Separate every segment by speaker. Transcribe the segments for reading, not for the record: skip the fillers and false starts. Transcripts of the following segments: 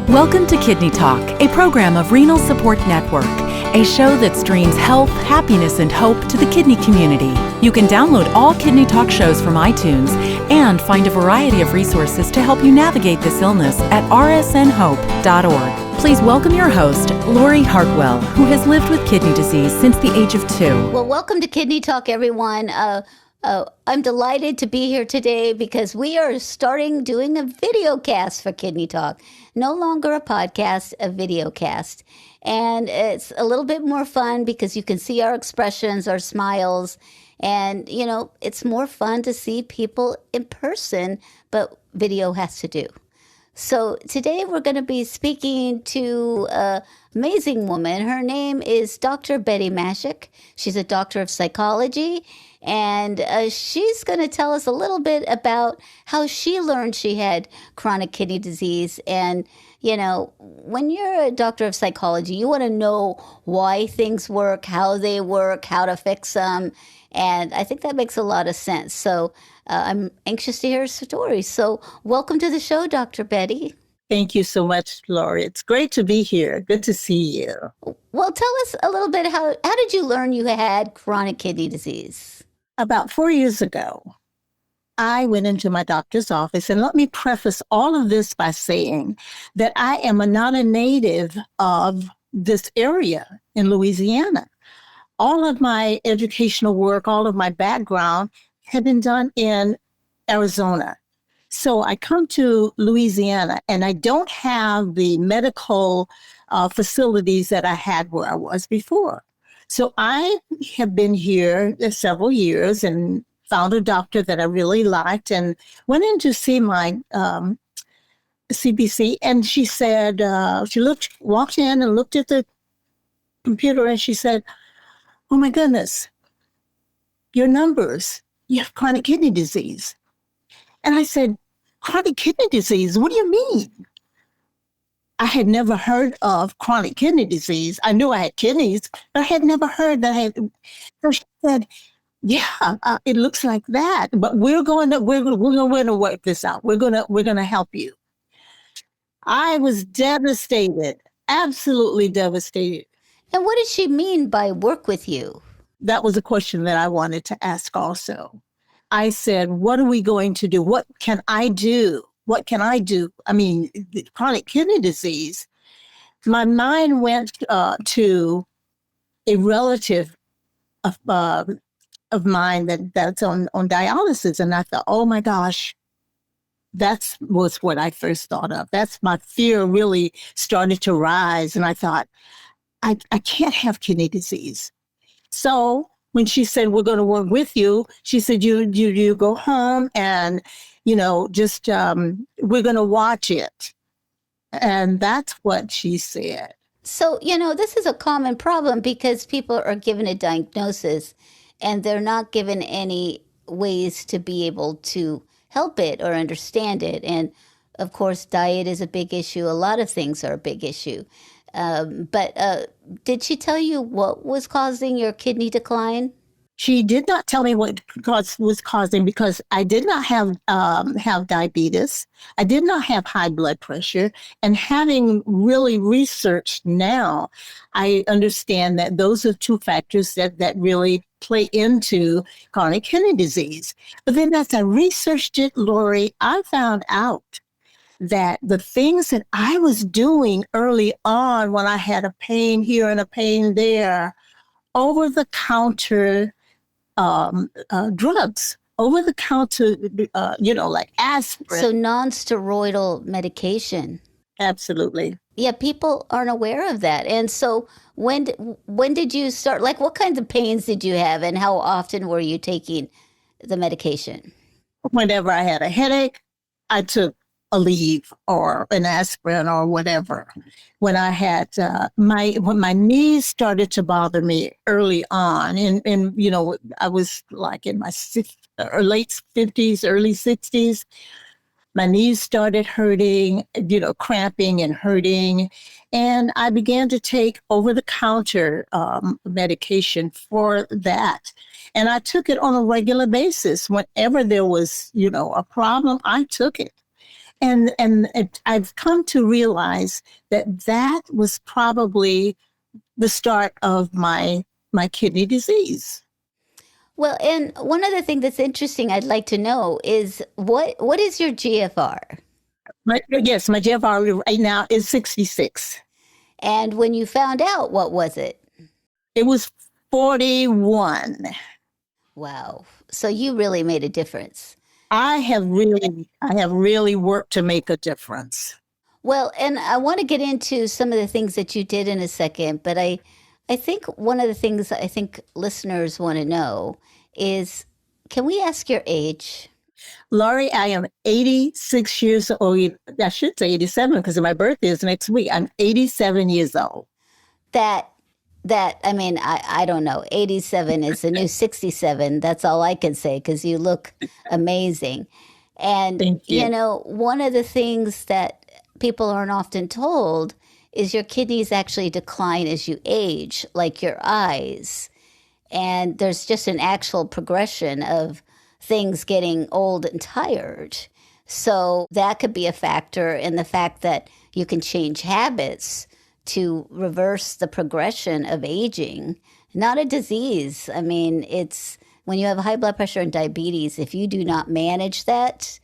Speaker 1: Welcome to Kidney Talk, a program of Renal Support Network, a show that streams health, happiness, and hope to the kidney community. You can download all Kidney Talk shows from iTunes and find a variety of resources to help you navigate this illness at rsnhope.org. Please welcome your host, Lori Hartwell, who has lived with kidney disease since the age of 2.
Speaker 2: Well, welcome to Kidney Talk, everyone. I'm delighted to be here today because we are starting doing a video cast for Kidney Talk. No longer a podcast, a video cast. And it's a little bit more fun because you can see our expressions, our smiles. And, you know, it's more fun to see people in person, but video has to do. So today we're going to be speaking to an amazing woman. Her name is Dr. Bettye Mashik. She's a doctor of psychology, and she's going to tell us a little bit about how she learned she had chronic kidney disease. And, you know, when you're a doctor of psychology, you want to know why things work, how they work, how to fix them. And I think that makes a lot of sense. So I'm anxious to hear her story. So welcome to the show, Dr. Bettye.
Speaker 3: Thank you so much, Lori. It's great to be here. Good to see you.
Speaker 2: Well, tell us a little bit, how did you learn you had chronic kidney disease?
Speaker 3: About 4 years ago, I went into my doctor's office, and let me preface all of this by saying that I am not a native of this area in Louisiana. All of my educational work, all of my background had been done in Arizona. So I come to Louisiana and I don't have the medical facilities that I had where I was before. So I have been here several years and found a doctor that I really liked and went in to see my CBC. And she said, walked in and looked at the computer and she said, "Oh my goodness, your numbers, you have chronic kidney disease." And I said, "Chronic kidney disease? What do you mean?" I had never heard of chronic kidney disease. I knew I had kidneys, but I had never heard that I had. So she said, "Yeah, it looks like that, but we're going to work this out. We're going to help you." I was devastated, absolutely devastated.
Speaker 2: And what did she mean by work with you?
Speaker 3: That was a question that I wanted to ask also. I said, "What are we going to do? What can I do? What can I do?" I mean, chronic kidney disease. My mind went to a relative of mine that's on dialysis. And I thought, oh my gosh, that was what I first thought of. That's my fear really started to rise. And I thought, I can't have kidney disease. So when she said, "We're going to work with you," she said, you go home and, you know, just we're going to watch it. And that's what she said.
Speaker 2: So, you know, this is a common problem because people are given a diagnosis and they're not given any ways to be able to help it or understand it. And of course, diet is a big issue. A lot of things are a big issue. But did she tell you what was causing your kidney decline?
Speaker 3: She did not tell me what was causing, because I did not have diabetes. I did not have high blood pressure. And having really researched now, I understand that those are two factors that really play into chronic kidney disease. But then as I researched it, Lori, I found out that the things that I was doing early on when I had a pain here and a pain there, over-the-counter drugs, over-the-counter, like aspirin.
Speaker 2: So non-steroidal medication.
Speaker 3: Absolutely.
Speaker 2: Yeah, people aren't aware of that. And so when did you start, like what kinds of pains did you have and how often were you taking the medication?
Speaker 3: Whenever I had a headache, I took a leave or an aspirin or whatever. When I had when my knees started to bother me early on, and you know, I was like in my late 50s, early 60s, my knees started hurting, you know, cramping and hurting. And I began to take over-the-counter medication for that. And I took it on a regular basis. Whenever there was, you know, a problem, I took it. I've come to realize that that was probably the start of my kidney disease.
Speaker 2: Well, and one other thing that's interesting I'd like to know is what is your GFR?
Speaker 3: Yes, my GFR right now is 66.
Speaker 2: And when you found out, what was it?
Speaker 3: It was 41.
Speaker 2: Wow. So you really made a difference.
Speaker 3: I have really worked to make a difference.
Speaker 2: Well, and I want to get into some of the things that you did in a second, but I think one of the things I think listeners want to know is, can we ask your age?
Speaker 3: Laurie, I am 86 years old. I should say 87 because my birthday is next week. I'm 87 years old.
Speaker 2: That I mean, I don't know. 87 is the new 67. That's all I can say because you look amazing. And,
Speaker 3: Thank you.
Speaker 2: one of the things that people aren't often told is your kidneys actually decline as you age, like your eyes. And there's just an actual progression of things getting old and tired. So that could be a factor in the fact that you can change habits to reverse the progression of aging, not a disease. I mean, it's when you have high blood pressure and diabetes, if you do not manage that,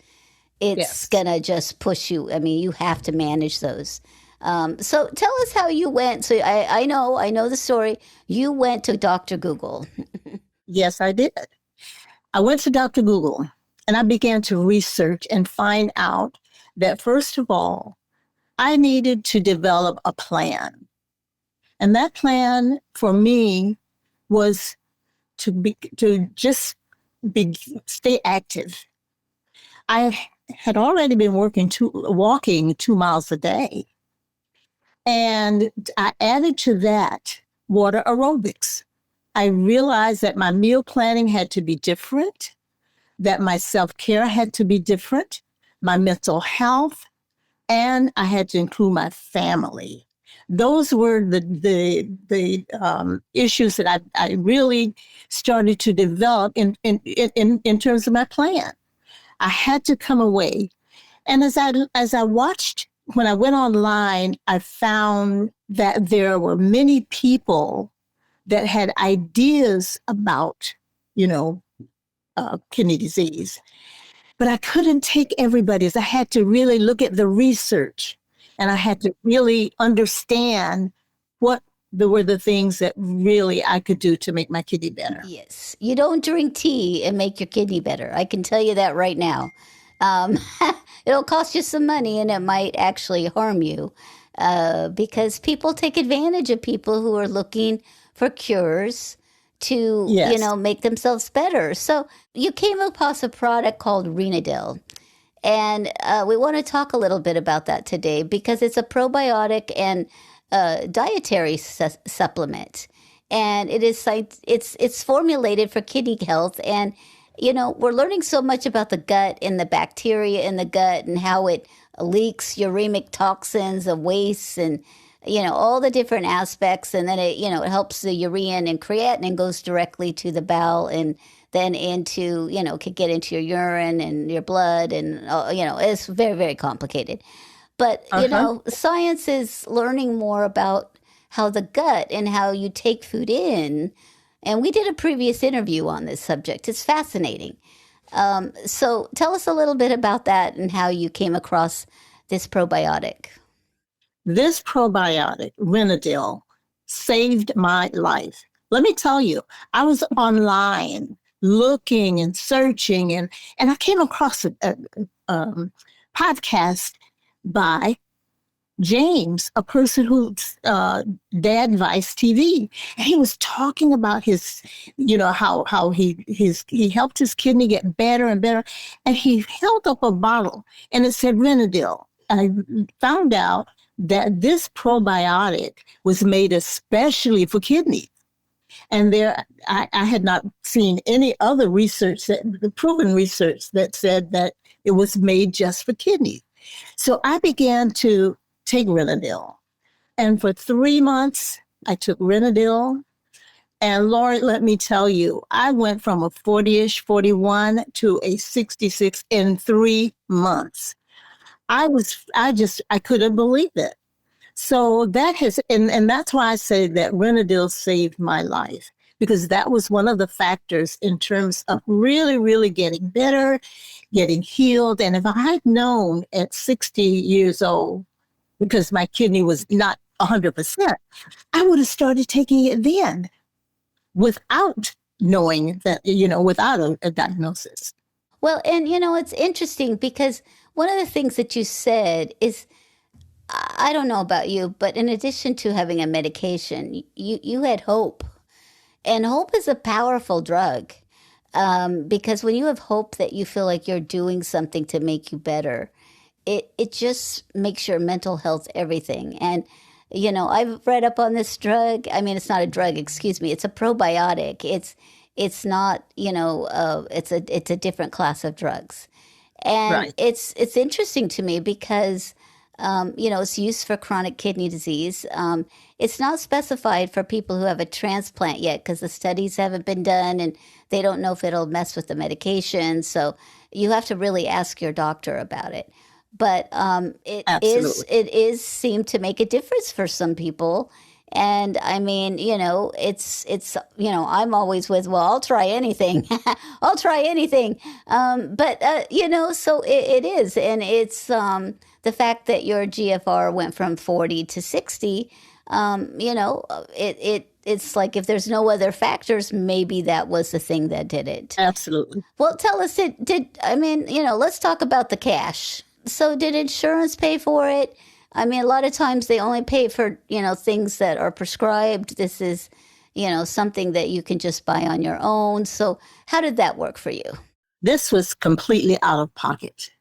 Speaker 2: it's
Speaker 3: Yes.
Speaker 2: going to just push you. I mean, you have to manage those. So tell us how you went. So I know the story. You went to Dr. Google.
Speaker 3: Yes, I did. I went to Dr. Google and I began to research and find out that, first of all, I needed to develop a plan. And that plan for me was to just stay active. I had already been walking 2 miles a day. And I added to that water aerobics. I realized that my meal planning had to be different, that my self-care had to be different, my mental health, and I had to include my family. Those were the issues that I really started to develop in terms of my plan. I had to come away, and as I watched, when I went online, I found that there were many people that had ideas about, kidney disease. But I couldn't take everybody's. I had to really look at the research and I had to really understand what were the things that really I could do to make my kidney better.
Speaker 2: Yes. You don't drink tea and make your kidney better. I can tell you that right now. Um, it'll cost you some money and it might actually harm you because people take advantage of people who are looking for cures to,
Speaker 3: Yes.
Speaker 2: make themselves better. So you came across a product called Renadil. And we want to talk a little bit about that today because it's a probiotic and dietary supplement, and it's formulated for kidney health. And we're learning so much about the gut and the bacteria in the gut and how it leaks uremic toxins and wastes and all the different aspects, and then it helps the urein and creatinine goes directly to the bowel and then into could get into your urine and your blood, and it's very, very complicated. But science is learning more about how the gut and how you take food in, and we did a previous interview on this subject. It's fascinating. So tell us a little bit about that and how you came across this probiotic.
Speaker 3: This probiotic, Renadil, saved my life. Let me tell you, I was online looking and searching, and I came across a podcast by James, a person who's Dad Vice TV, and he was talking about his, how he helped his kidney get better and better, and he held up a bottle and it said Renadil. I found out that this probiotic was made especially for kidneys. And I had not seen any other research, proven research that said that it was made just for kidneys. So I began to take Renadil. And for 3 months, I took Renadil. And Lori, let me tell you, I went from a 40-ish, 41 to a 66 in 3 months. I couldn't believe it. So that has, and that's why I say that Renadil saved my life, because that was one of the factors in terms of really, really getting better, getting healed. And if I had known at 60 years old, because my kidney was not 100%, I would have started taking it then without knowing that, without a diagnosis.
Speaker 2: Well, and it's interesting because one of the things that you said is, I don't know about you, but in addition to having a medication, you had hope. And hope is a powerful drug, because when you have hope that you feel like you're doing something to make you better, it just makes your mental health everything. And I've read up on this drug. I mean, it's not a drug, excuse me. It's a probiotic. It's not, it's a different class of drugs. And
Speaker 3: Right.
Speaker 2: it's interesting to me because it's used for chronic kidney disease. It's not specified for people who have a transplant yet because the studies haven't been done and they don't know if it'll mess with the medication. So you have to really ask your doctor about it. But
Speaker 3: Absolutely.
Speaker 2: it is seemed to make a difference for some people. And I mean, it's I'm always with, well, I'll try anything. I'll try anything. But so it is. And it's the fact that your GFR went from 40 to 60, it's like if there's no other factors, maybe that was the thing that did it.
Speaker 3: Absolutely.
Speaker 2: Well, tell us, I mean, let's talk about the cash. So did insurance pay for it? I mean, a lot of times they only pay for, things that are prescribed. This is, something that you can just buy on your own. So how did that work for you?
Speaker 3: This was completely out of pocket.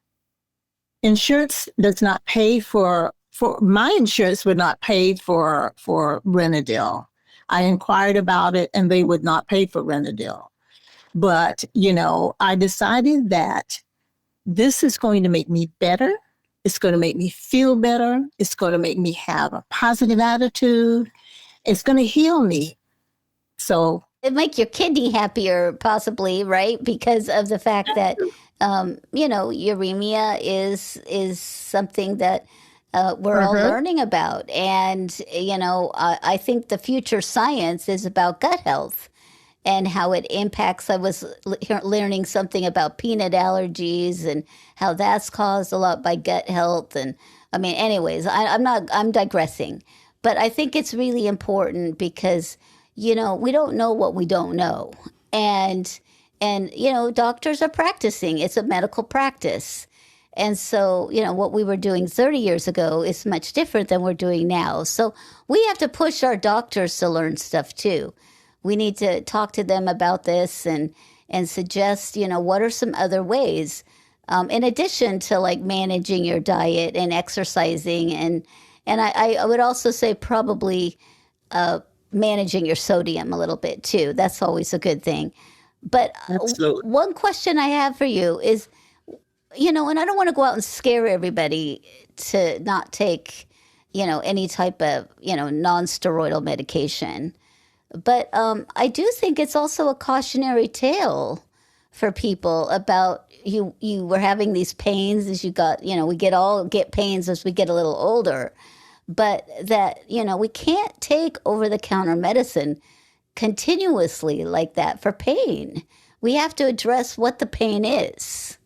Speaker 3: Insurance does not pay for my insurance would not pay for Renadil. I inquired about it and they would not pay for Renadil. But, I decided that this is going to make me better. It's going to make me feel better. It's going to make me have a positive attitude. It's going to heal me. So
Speaker 2: It make your kidney happier, possibly, right? Because of the fact that, uremia is something that we're all
Speaker 3: uh-huh.
Speaker 2: learning about. And, I think the future science is about gut health and how it impacts. I was learning something about peanut allergies and how that's caused a lot by gut health. And I mean, anyways, I'm digressing. But I think it's really important because, we don't know what we don't know. And, doctors are practicing. It's a medical practice. And so, what we were doing 30 years ago is much different than we're doing now. So we have to push our doctors to learn stuff too. We need to talk to them about this and suggest, what are some other ways, in addition to like managing your diet and exercising, and I would also say probably managing your sodium a little bit too. That's always a good thing. But
Speaker 3: Absolutely.
Speaker 2: one question I have for you is, and I don't want to go out and scare everybody to not take, any type of, non-steroidal medication. But I do think it's also a cautionary tale for people about you were having these pains as you got, we get pains as we get a little older, but that, we can't take over the counter medicine continuously like that for pain. We have to address what the pain is.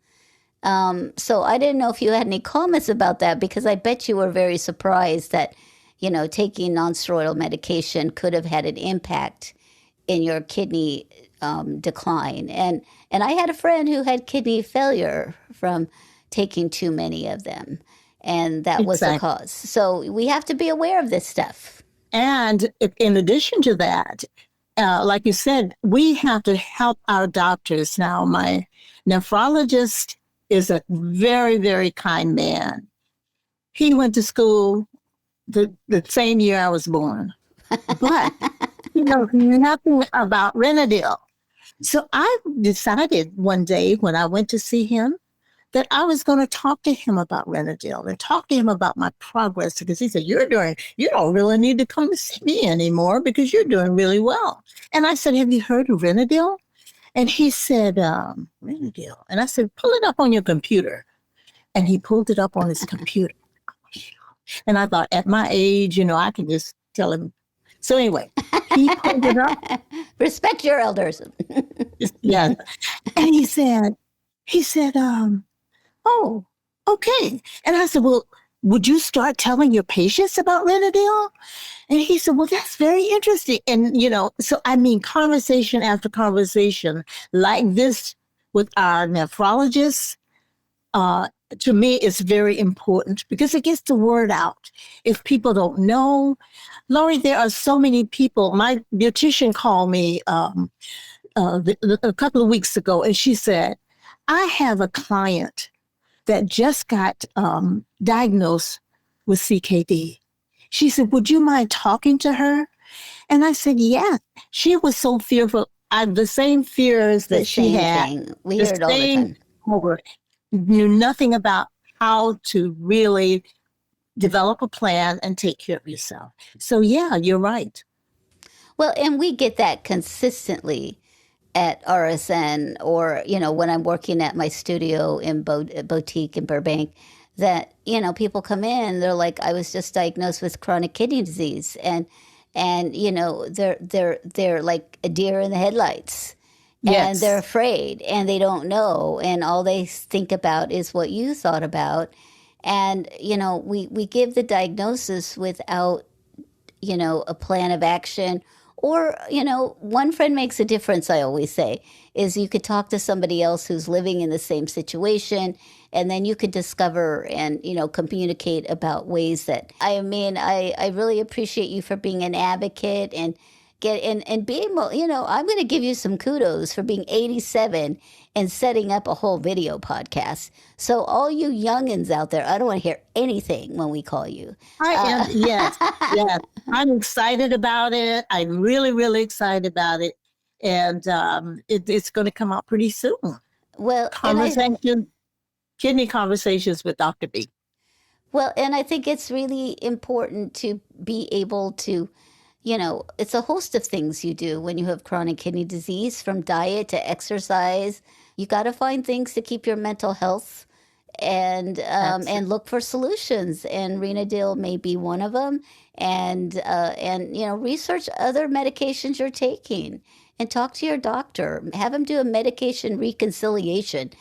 Speaker 2: So I didn't know if you had any comments about that, because I bet you were very surprised that, taking nonsteroidal medication could have had an impact in your kidney decline. And I had a friend who had kidney failure from taking too many of them, and that was the
Speaker 3: Exactly.
Speaker 2: cause. So we have to be aware of this stuff.
Speaker 3: And in addition to that, like you said, we have to help our doctors now. My nephrologist is a very, very kind man. He went to school the same year I was born, but he knows nothing about Renadil. So I decided one day when I went to see him that I was going to talk to him about Renadil and talk to him about my progress, because he said, you don't really need to come to see me anymore because you're doing really well. And I said, have you heard of Renadil? And he said, Renadil. And I said, pull it up on your computer. And he pulled it up on his computer. And I thought, at my age, I can just tell him. So anyway, he pulled it up.
Speaker 2: Respect your elders.
Speaker 3: Yeah. And he said, oh, okay. And I said, well, would you start telling your patients about Renadil? And he said, well, that's very interesting. And, so conversation after conversation like this with our nephrologists, to me, it's very important because it gets the word out. If people don't know, Lori, there are so many people. My beautician called me a couple of weeks ago, and she said, I have a client that just got diagnosed with CKD. She said, would you mind talking to her? And I said, yeah. She was so fearful. The same fears that she had.
Speaker 2: Thing. We hear it all the time.
Speaker 3: Knew nothing about how to really develop a plan and take care of yourself. So yeah, you're right.
Speaker 2: Well, and we get that consistently at RSN, or, when I'm working at my studio in boutique in Burbank, that, people come in, they're like, I was just diagnosed with chronic kidney disease. And they're like a deer in the headlights.
Speaker 3: Yes.
Speaker 2: And they're afraid and they don't know. And all they think about is what you thought about. And, we give the diagnosis without, a plan of action. Or, one friend makes a difference, I always say, is you could talk to somebody else who's living in the same situation, and then you could discover and, communicate about ways that, I really appreciate you for being an advocate and being, I'm going to give you some kudos for being 87 and setting up a whole video podcast. So all you youngins out there, I don't want to hear anything when we call you.
Speaker 3: I am, yes. I'm excited about it. I'm really, really excited about it. And it's going to come out pretty soon.
Speaker 2: Well,
Speaker 3: Kidney Conversations with Dr. B.
Speaker 2: Well, and I think it's really important to be able to, it's a host of things you do when you have chronic kidney disease, from diet to exercise. You got to find things to keep your mental health and look for solutions. And Renadil may be one of them. And research other medications you're taking and talk to your doctor. Have them do a medication reconciliation.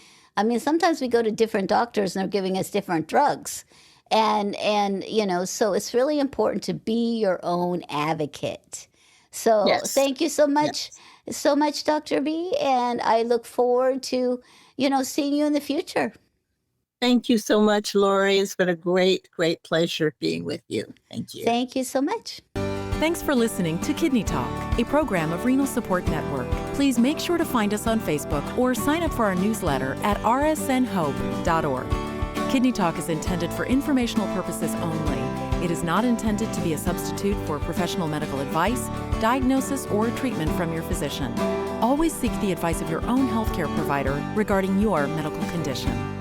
Speaker 2: Sometimes we go to different doctors and they're giving us different drugs. And so it's really important to be your own advocate. So
Speaker 3: yes.
Speaker 2: Thank you so much, Dr. B. And I look forward to, seeing you in the future.
Speaker 3: Thank you so much, Lori. It's been a great, great pleasure being with you. Thank you.
Speaker 2: Thank you so much.
Speaker 1: Thanks for listening to Kidney Talk, a program of Renal Support Network. Please make sure to find us on Facebook or sign up for our newsletter at rsnhope.org. Kidney Talk is intended for informational purposes only. It is not intended to be a substitute for professional medical advice, diagnosis, or treatment from your physician. Always seek the advice of your own healthcare provider regarding your medical condition.